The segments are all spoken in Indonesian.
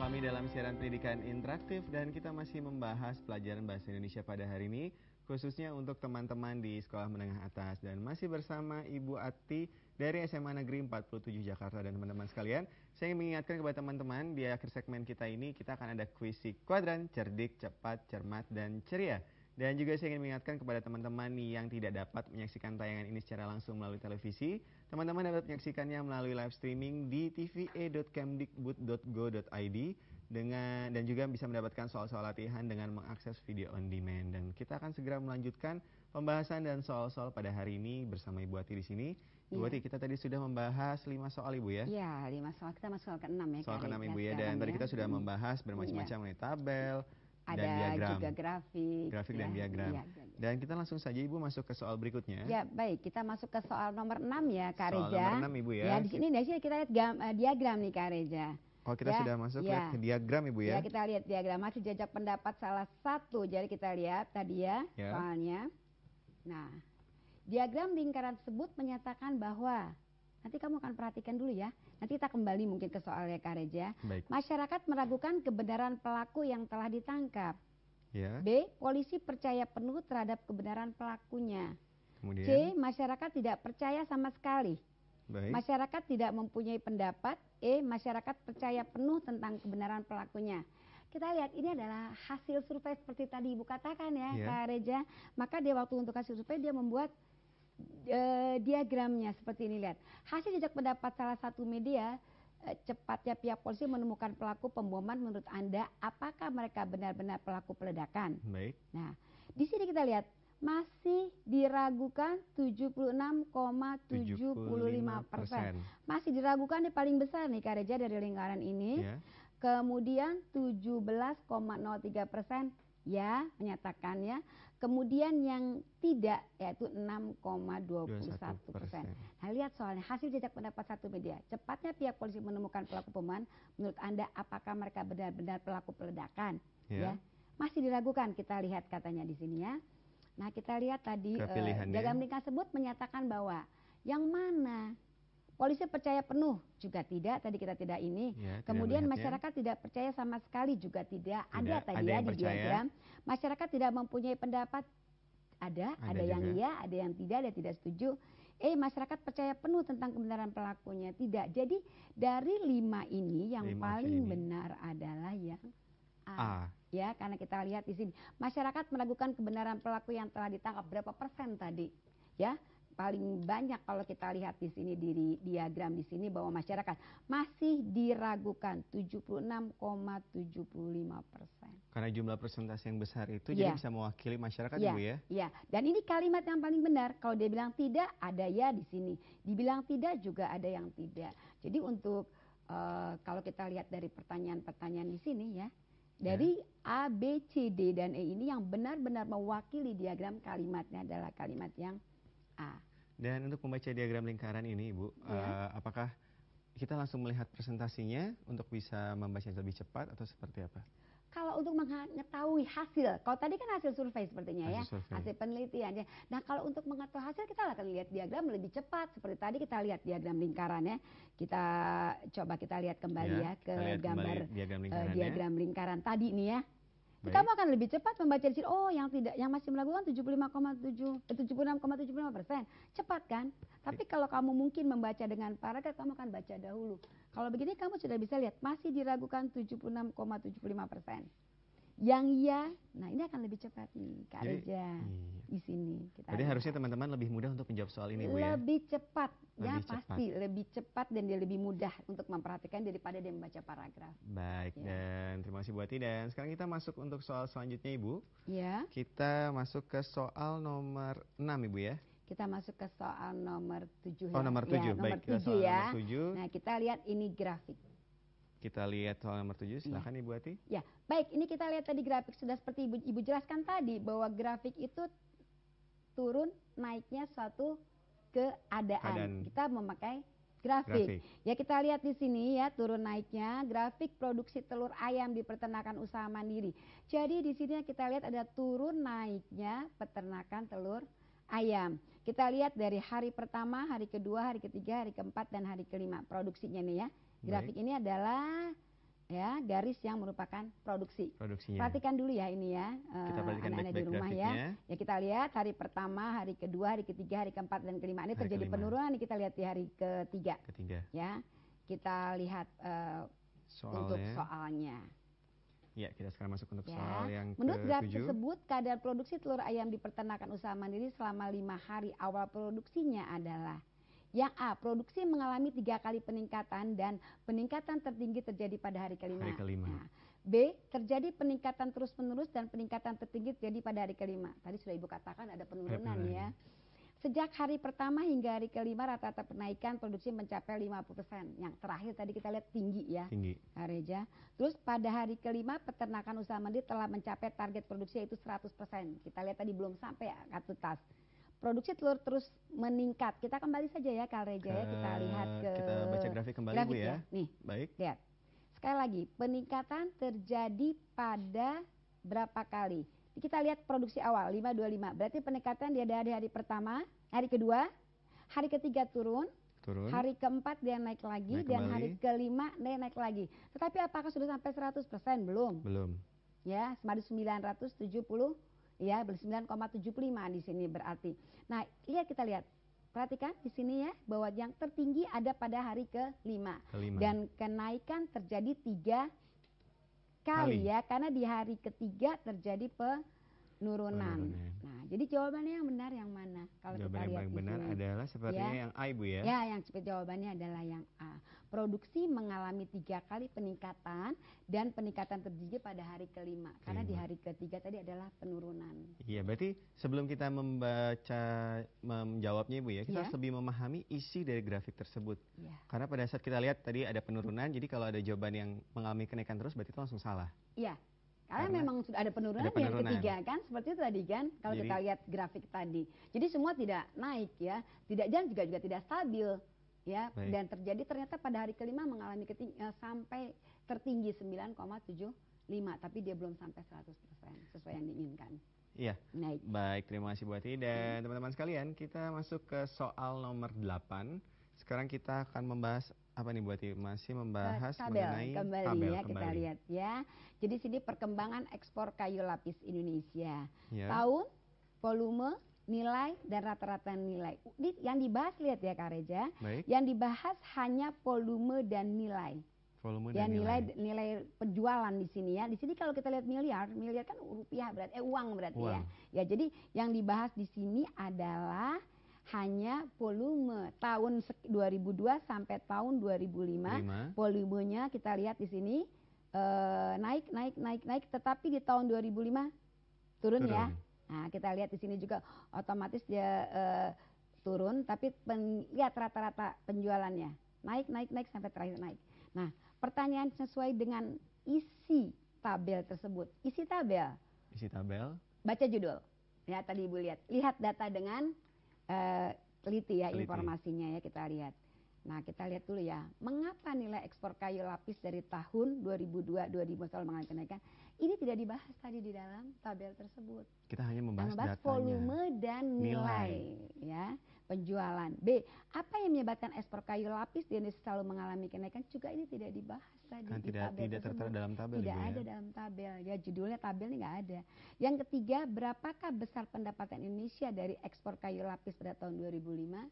kami dalam siaran pendidikan interaktif dan kita masih membahas pelajaran bahasa Indonesia pada hari ini, khususnya untuk teman-teman di sekolah menengah atas, dan masih bersama Ibu Ati dari SMA Negeri 47 Jakarta. Dan teman-teman sekalian, saya ingin mengingatkan kepada teman-teman di akhir segmen kita ini kita akan ada kuis kuadran, cerdik, cepat, cermat, dan ceria. Dan juga saya ingin mengingatkan kepada teman-teman yang tidak dapat menyaksikan tayangan ini secara langsung melalui televisi, teman-teman dapat menyaksikannya melalui live streaming di tva.kemdikbud.go.id dan juga bisa mendapatkan soal-soal latihan dengan mengakses video on demand. Dan kita akan segera melanjutkan pembahasan dan soal-soal pada hari ini bersama Ibu Ati di sini. Ibu Ati, kita tadi sudah membahas 5 soal Ibu ya? Iya, 5 soal. Kita masuk soal ke-6 ya. Soal ke-6 Ibu ya, dan tadi kita sudah membahas bermacam-macam mengenai tabel, ada dan diagram. juga grafik Dan diagram. Ya. Dan kita langsung saja Ibu masuk ke soal berikutnya. Ya, baik. Kita masuk ke soal nomor 6 ya, Kak Reja. Soal nomor 6 Ibu ya. Ya, di sini kita lihat diagram nih, Kak Reja. Oh, kita sudah masuk lihat ke diagram Ibu ya. Ya, kita lihat diagram. Masih jajak pendapat salah satu. Jadi kita lihat tadi ya soalnya. Nah, diagram lingkaran tersebut menyatakan bahwa, nanti kamu akan perhatikan dulu ya. Nanti kita kembali mungkin ke soalnya Kak Reja. Baik. Masyarakat meragukan kebenaran pelaku yang telah ditangkap. Ya. B. Polisi percaya penuh terhadap kebenaran pelakunya. Kemudian. C. Masyarakat tidak percaya sama sekali. Baik. Masyarakat tidak mempunyai pendapat. E. Masyarakat percaya penuh tentang kebenaran pelakunya. Kita lihat ini adalah hasil survei seperti tadi Ibu katakan ya, Kak Reja. Maka dia waktu untuk hasil survei dia membuat diagramnya seperti ini, lihat. Hasil jejak pendapat salah satu media, cepatnya pihak polisi menemukan pelaku pemboman. Menurut Anda, apakah mereka benar-benar pelaku peledakan? Baik. Nah, di sini kita lihat masih diragukan 76,75%. Masih diragukan yang paling besar nih Kak Reja dari lingkaran ini. Ya. Kemudian 17,03% ya menyatakan ya. Kemudian yang tidak yaitu 6,21%. Nah, lihat soalnya hasil jejak pendapat satu media. Cepatnya pihak polisi menemukan pelaku pemboman. Menurut Anda apakah mereka benar-benar pelaku peledakan? Ya. Masih diragukan, kita lihat katanya di sini ya. Nah, kita lihat tadi diagram lingkaran tersebut menyatakan bahwa yang mana polisi percaya penuh juga tidak, tadi kita tidak ini. Ya, kemudian masyarakat tidak percaya sama sekali juga tidak. Ada tadi ya di diagram. Masyarakat tidak mempunyai pendapat. Ada yang iya, ada yang tidak, ada yang tidak setuju. Masyarakat percaya penuh tentang kebenaran pelakunya. Tidak. Jadi dari 5 ini yang paling benar adalah yang A. Ya, karena kita lihat di sini masyarakat meragukan kebenaran pelaku yang telah ditangkap. Berapa persen tadi? Ya. Paling banyak kalau kita lihat di sini di diagram di sini bahwa masyarakat masih diragukan 76,75%. Karena jumlah persentase yang besar itu jadi bisa mewakili masyarakat Ibu ya? Iya. Dan ini kalimat yang paling benar. Kalau dia bilang tidak, ada ya di sini. Dibilang tidak juga ada yang tidak. Jadi untuk kalau kita lihat dari pertanyaan-pertanyaan di sini ya, dari A, B, C, D dan E ini yang benar-benar mewakili diagram kalimatnya adalah kalimat yang A. Dan untuk membaca diagram lingkaran ini Ibu, apakah kita langsung melihat presentasinya untuk bisa membaca lebih cepat atau seperti apa? Kalau untuk mengetahui hasil, kalau tadi kan hasil survei sepertinya hasil penelitian ya. Nah, kalau untuk mengetahui hasil kita akan lihat diagram lebih cepat. Seperti tadi kita lihat diagram lingkarannya. Kita coba kita lihat kembali ke gambar diagram lingkaran tadi nih ya. Kamu akan lebih cepat membaca di sini. Oh, yang tidak, yang masih melakukan 76,75%. Cepat kan? Tapi kalau kamu mungkin membaca dengan paragraf, kamu akan baca dahulu. Kalau begini kamu sudah bisa lihat masih diragukan 76,75%. Yang iya, nah ini akan lebih cepat nih Kak Reja di sini. Jadi harusnya teman-teman lebih mudah untuk menjawab soal ini Bu ya? Lebih cepat, pasti lebih cepat dan dia lebih mudah untuk memperhatikan daripada dia membaca paragraf. Baik, dan terima kasih Bu Ati. Dan sekarang kita masuk untuk soal selanjutnya Ibu. Ya. Kita masuk ke soal nomor 6 Ibu ya? Kita masuk ke soal nomor 7 ya? Oh nomor 7, baik kita soal nomor 7. Nah kita lihat ini grafik. Kita lihat soal nomor 7, silakan Ibu Ati. Ya, baik, ini kita lihat tadi grafik sudah seperti Ibu jelaskan tadi bahwa grafik itu turun naiknya suatu keadaan. Kita memakai grafik. Ya, kita lihat di sini ya turun naiknya grafik produksi telur ayam di peternakan usaha mandiri. Jadi di sini kita lihat ada turun naiknya peternakan telur ayam. Kita lihat dari hari pertama, hari kedua, hari ketiga, hari keempat dan hari kelima produksinya nih ya. Grafik ini adalah ya, garis yang merupakan Produksinya. Perhatikan dulu ya ini ya, kita perhatikan anak-anak di rumah ya. Ya kita lihat hari pertama, hari kedua, hari ketiga, hari keempat dan kelima ini terjadi penurunan. Ini kita lihat di hari ketiga. Ya, kita lihat untuk soalnya. Ya, kita sekarang masuk untuk soal yang menurut grafik ke-7. tersebut, kadar produksi telur ayam di peternakan usaha mandiri selama 5 hari awal produksinya adalah yang A, produksi mengalami 3 kali peningkatan dan peningkatan tertinggi terjadi pada hari kelima. Nah, B, terjadi peningkatan terus-menerus dan peningkatan tertinggi terjadi pada hari kelima. Tadi sudah Ibu katakan ada penurunan ya. Sejak hari pertama hingga hari kelima rata-rata penaikan produksi mencapai 50%. Yang terakhir tadi kita lihat tinggi ya, Kak Reja. Terus pada hari kelima peternakan usaha mandiri telah mencapai target produksi yaitu 100%. Kita lihat tadi belum sampai ya, tuntas. Produksi telur terus meningkat. Kita kembali saja ya Kak Reja ya, kita lihat ke kita baca grafik kembali Bu ya. Nih, baik. Lihat. Sekali lagi, peningkatan terjadi pada berapa kali? Kita lihat produksi awal 525. Berarti peningkatan dia dari hari pertama, hari kedua, hari ketiga turun, hari keempat dia naik lagi, dan hari kelima dia naik lagi. Tetapi apakah sudah sampai 100%? Belum. Ya, semadu 970, ya, 9,75 di sini berarti. Nah, kita lihat. Perhatikan di sini ya, bahwa yang tertinggi ada pada hari kelima. Dan kenaikan terjadi 3 kali ya, karena di hari ketiga terjadi penurunan. Nah, jadi jawabannya yang benar yang mana? Kalau jawaban kita lihat yang paling benar adalah sepertinya yang A Ibu ya. Ya, yang jawabannya adalah yang A. Produksi mengalami 3 kali peningkatan dan peningkatan tertinggi pada hari kelima. Karena di hari ketiga tadi adalah penurunan. Iya, berarti sebelum kita menjawabnya Ibu ya, kita harus lebih memahami isi dari grafik tersebut. Karena pada saat kita lihat tadi ada penurunan, jadi kalau ada jawaban yang mengalami kenaikan terus berarti itu langsung salah. Iya. Karena memang sudah ada penurunan di hari ketiga kan, seperti itu tadi kan, kalau kita lihat grafik tadi. Jadi semua tidak naik ya, dan juga tidak stabil ya. Dan ternyata pada hari kelima mengalami sampai tertinggi 9,75, tapi dia belum sampai 100% sesuai yang diinginkan. Iya. Naik. Baik, terima kasih Bu Ati dan teman-teman sekalian, kita masuk ke soal nomor 8. Sekarang kita akan membahas apa nih Bu Ati? Masih membahas mengenai tabel ya, kita lihat ya. Jadi sini perkembangan ekspor kayu lapis Indonesia. Tahun, volume, nilai dan rata-rata nilai. Yang dibahas lihat ya Kak Reja. Yang dibahas hanya volume dan nilai. Nilai penjualan di sini ya. Di sini kalau kita lihat miliar kan rupiah berarti uang berarti ya. Ya, jadi yang dibahas di sini adalah hanya volume tahun 2002 sampai tahun 2005. Volumenya kita lihat di sini naik, tetapi di tahun 2005 turun ya. Nah, kita lihat di sini juga otomatis dia turun, tapi lihat rata-rata penjualannya naik sampai terakhir naik. Nah, pertanyaan sesuai dengan isi tabel tersebut. Isi tabel. Baca judul. Ya, tadi Ibu lihat data dengan teliti ya informasinya ya, kita lihat. Nah, kita lihat dulu ya, mengapa nilai ekspor kayu lapis dari tahun 2002-2005 selalu mengalami kenaikan? Ini tidak dibahas tadi di dalam tabel tersebut. Kita hanya membahas datanya. Volume dan nilai ya, penjualan. B, apa yang menyebabkan ekspor kayu lapis di Indonesia selalu mengalami kenaikan? Juga ini tidak dibahas tadi kan di tabel tidak tertera dalam tabel. Tidak ada dalam tabel. Ya, judulnya tabel ini nggak ada. Yang ketiga, berapakah besar pendapatan Indonesia dari ekspor kayu lapis pada tahun 2005?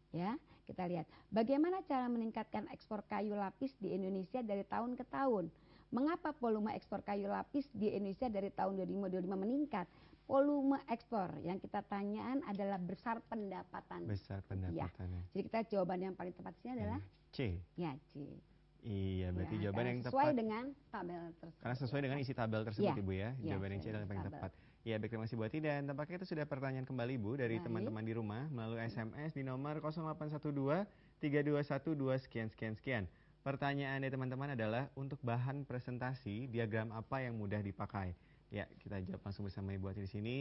Ya, kita lihat bagaimana cara meningkatkan ekspor kayu lapis di Indonesia dari tahun ke tahun. Mengapa volume ekspor kayu lapis di Indonesia dari tahun 2005 meningkat? Volume ekspor yang kita tanyaan adalah besar pendapatan. Ya. Jadi kita jawaban yang paling tepat sini adalah C. Ya, C. Iya, berarti ya, jawaban yang tepat sesuai dengan tabel tersebut. Karena sesuai dengan isi tabel tersebut Ibu ya. Jawaban yang C adalah yang paling tepat. Ya, baik, terima kasih Bu Ati, dan tampaknya itu sudah pertanyaan kembali Bu dari teman-teman di rumah melalui SMS di nomor 0812 321 sekian. Pertanyaan dari teman-teman adalah untuk bahan presentasi diagram apa yang mudah dipakai? Ya, kita jawab langsung bersama Ibu Ati di sini.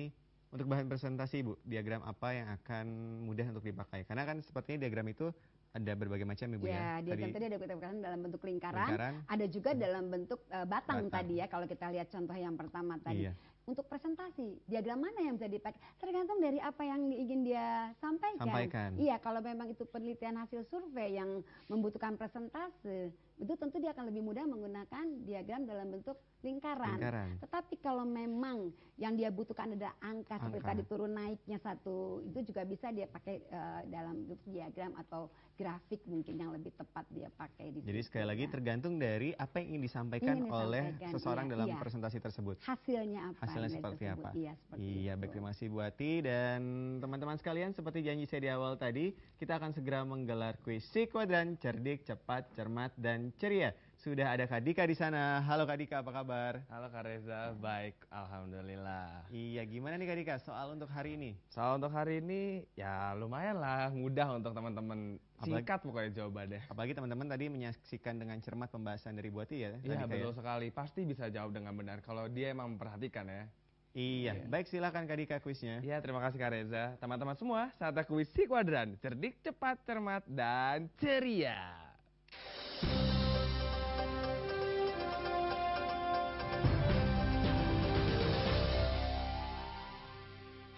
Untuk bahan presentasi Ibu, diagram apa yang akan mudah untuk dipakai? Karena kan sepertinya diagram itu ada berbagai macam Ibu ya. Diagram tadi ada kita dalam bentuk lingkaran, ada juga dalam bentuk batang tadi ya, kalau kita lihat contoh yang pertama tadi. untuk presentasi, diagram mana yang bisa dipakai? Tergantung dari apa yang ingin dia sampaikan. Iya, kalau memang itu penelitian hasil survei yang membutuhkan presentase, itu tentu dia akan lebih mudah menggunakan diagram dalam bentuk lingkaran. Tetapi kalau memang yang dia butuhkan ada angka seperti tadi turun naiknya satu, itu juga bisa dia pakai dalam bentuk diagram atau grafik mungkin yang lebih tepat dia pakai di situ. Jadi sekali lagi tergantung dari apa yang ingin disampaikan oleh seseorang dalam presentasi tersebut. Hasilnya apa? Hasilnya seperti apa? Iya, baik, terima kasih Bu Ati. Dan teman-teman sekalian, seperti janji saya di awal tadi, kita akan segera menggelar kuis Si Kuadran, cerdik, cepat, cermat, dan ceria. Sudah ada Kak Dika di sana. Halo Kak Dika, apa kabar? Halo Kak Reza, baik, alhamdulillah. Iya, gimana nih Kak Dika soal untuk hari ini? Soal untuk hari ini ya lumayan lah, mudah untuk teman-teman. Singkat pokoknya jawabannya. Apalagi teman-teman tadi menyaksikan dengan cermat pembahasan dari Bu Ati ya? Iya, betul sekali. Pasti bisa jawab dengan benar kalau dia emang memperhatikan ya. Iya, baik, silakan Kak Dika kuisnya. Iya, terima kasih Kak Reza. Teman-teman semua, saatnya kuis Si Kuadran, cerdik, cepat, cermat, dan ceria.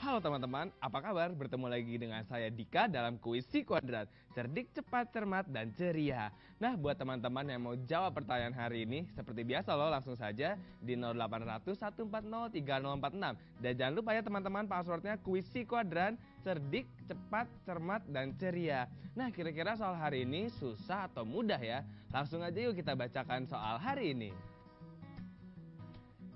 Halo teman-teman, apa kabar? Bertemu lagi dengan saya Dika dalam kuis Si Kuadran, cerdik, cepat, cermat, dan ceria. Nah, buat teman-teman yang mau jawab pertanyaan hari ini, seperti biasa loh, langsung saja di 0800 140 3046. Dan jangan lupa ya teman-teman, passwordnya kuis Si Kuadran, cerdik, cepat, cermat, dan ceria. Nah, kira-kira soal hari ini susah atau mudah ya? Langsung aja yuk kita bacakan soal hari ini.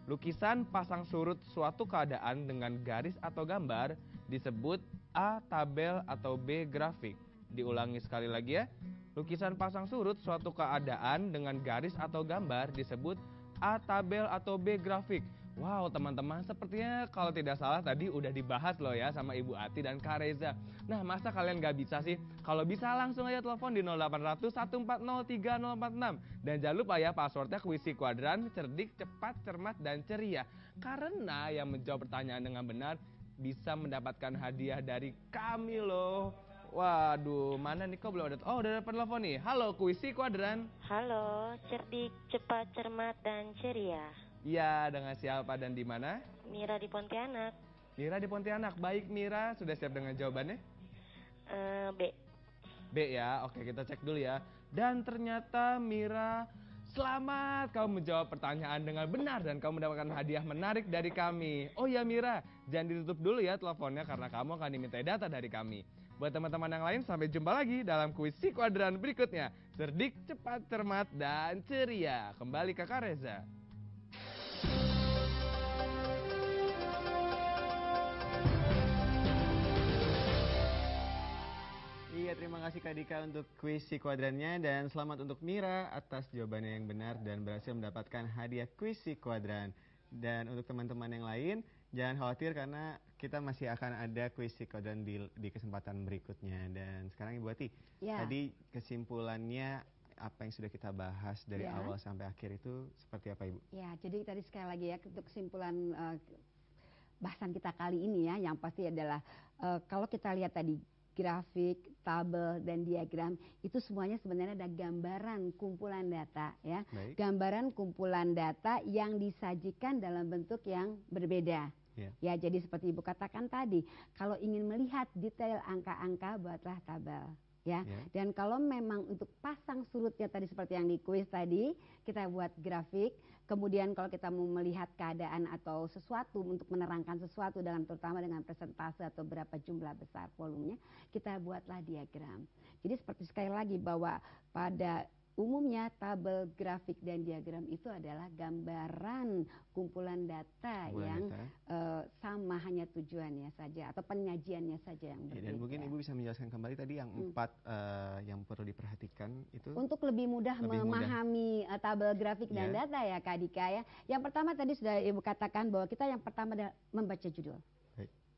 Lukisan pasang surut suatu keadaan dengan garis atau gambar disebut A. Tabel atau B. Grafik. Diulangi sekali lagi ya. Lukisan pasang surut suatu keadaan dengan garis atau gambar disebut A. Tabel atau B. Grafik. Wow teman-teman, sepertinya kalau tidak salah tadi udah dibahas loh ya sama Ibu Ati dan Kak Reza. Nah, masa kalian gak bisa sih? Kalau bisa langsung aja telepon di 0800 140 3046. Dan jangan lupa ya passwordnya kuis Si Kuadran, cerdik, cepat, cermat, dan ceria. Karena yang menjawab pertanyaan dengan benar bisa mendapatkan hadiah dari kami loh. Waduh, mana nih kok belum ada? Oh, udah dapat telepon nih. Halo, kuis Si Kuadran. Halo, cerdik, cepat, cermat, dan ceria. Iya, dengan siapa dan di mana? Mira di Pontianak. Mira di Pontianak. Baik Mira, sudah siap dengan jawabannya? B. B ya, oke kita cek dulu ya. Dan ternyata Mira, selamat kamu menjawab pertanyaan dengan benar dan kamu mendapatkan hadiah menarik dari kami. Oh ya Mira, jangan ditutup dulu ya teleponnya karena kamu akan diminta data dari kami. Buat teman-teman yang lain, sampai jumpa lagi dalam kuis Si Kuadran berikutnya. Cerdik, cepat, cermat, dan ceria. Kembali ke Kak Reza. Iya, terima kasih Kak Dika untuk kuis Si Kuadrannya, dan selamat untuk Mira atas jawabannya yang benar dan berhasil mendapatkan hadiah kuis Si Kuadran. Dan untuk teman-teman yang lain, jangan khawatir karena kita masih akan ada kuis Si Kuadran di kesempatan berikutnya. Dan sekarang Ibu Ati, tadi kesimpulannya apa yang sudah kita bahas dari awal sampai akhir itu seperti apa Ibu? Ya, jadi tadi sekali lagi ya untuk kesimpulan bahasan kita kali ini ya, yang pasti adalah kalau kita lihat tadi grafik, tabel, dan diagram itu semuanya sebenarnya ada gambaran kumpulan data ya. Baik. Gambaran kumpulan data yang disajikan dalam bentuk yang berbeda. Ya, jadi seperti Ibu katakan tadi, kalau ingin melihat detail angka-angka buatlah tabel. Ya, dan kalau memang untuk pasang surutnya tadi seperti yang di kuis tadi, kita buat grafik. Kemudian kalau kita mau melihat keadaan atau sesuatu untuk menerangkan sesuatu dengan terutama dengan presentase atau berapa jumlah besar volumenya, kita buatlah diagram. Jadi seperti sekali lagi bahwa pada umumnya tabel, grafik, dan diagram itu adalah gambaran kumpulan data yang sama, hanya tujuannya saja atau penyajiannya saja yang berbeda. Dan mungkin Ibu bisa menjelaskan kembali tadi yang 4 yang perlu diperhatikan itu? Untuk lebih mudah memahami tabel, grafik, dan data ya Kak Dika ya. Yang pertama tadi sudah Ibu katakan bahwa kita yang pertama adalah membaca judul.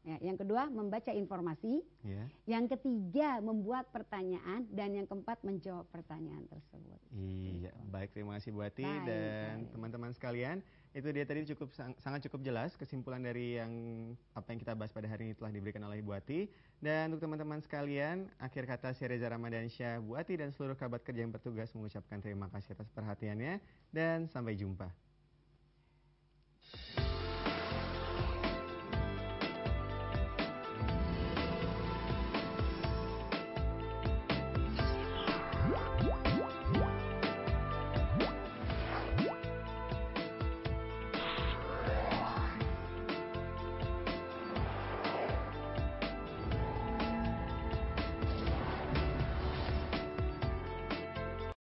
Ya, yang kedua membaca informasi, yang ketiga membuat pertanyaan, dan yang keempat menjawab pertanyaan tersebut. Iya, baik, terima kasih Bu Ati dan teman-teman sekalian. Itu dia tadi sangat cukup jelas kesimpulan dari apa yang kita bahas pada hari ini telah diberikan oleh Bu Ati. Dan untuk teman-teman sekalian, akhir kata saya Reza Ramadansyah, Bu Ati dan seluruh kerabat kerja yang bertugas mengucapkan terima kasih atas perhatiannya dan sampai jumpa.